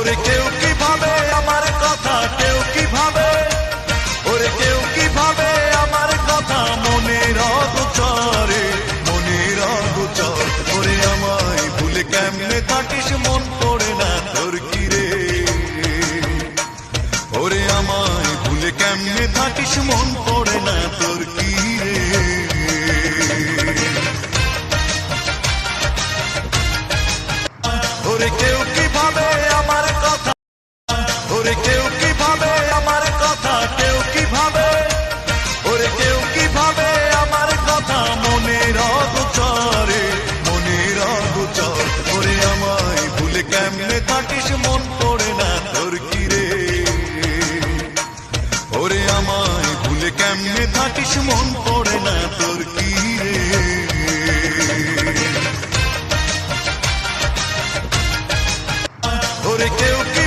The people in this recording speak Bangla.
ওরে কেউ কি ভাবে আমার কথা, কেউ কি ভাবে, ওরে কেউ কি ভাবে আমার কথা, মনের অগোচরে, মনের অগোচর। ওরে আমায় ভুলে কেমনে থাকিস, মন পড়ে না তোর কি রে, ওরে আমায় ভুলে কেমনে থাকিস, মন পড়ে না তোর কি রে। ওরে কেউ কি ভাবে আমার কথা, ওরে কেউ কি ভাবে আমার কথা, কেউ কি ভাবে, ওরে কেউ কি ভাবে আমার কথা, মনের অগোচরে, মনের অগোচর। ওরে আমায় ভুলে কেমনে থাকিস, মন পড়ে না তোর কি রে, ওরে আমায় ভুলে কেমনে থাকিস, মন পড়ে না তোর কি রে। ওরে কেউ কি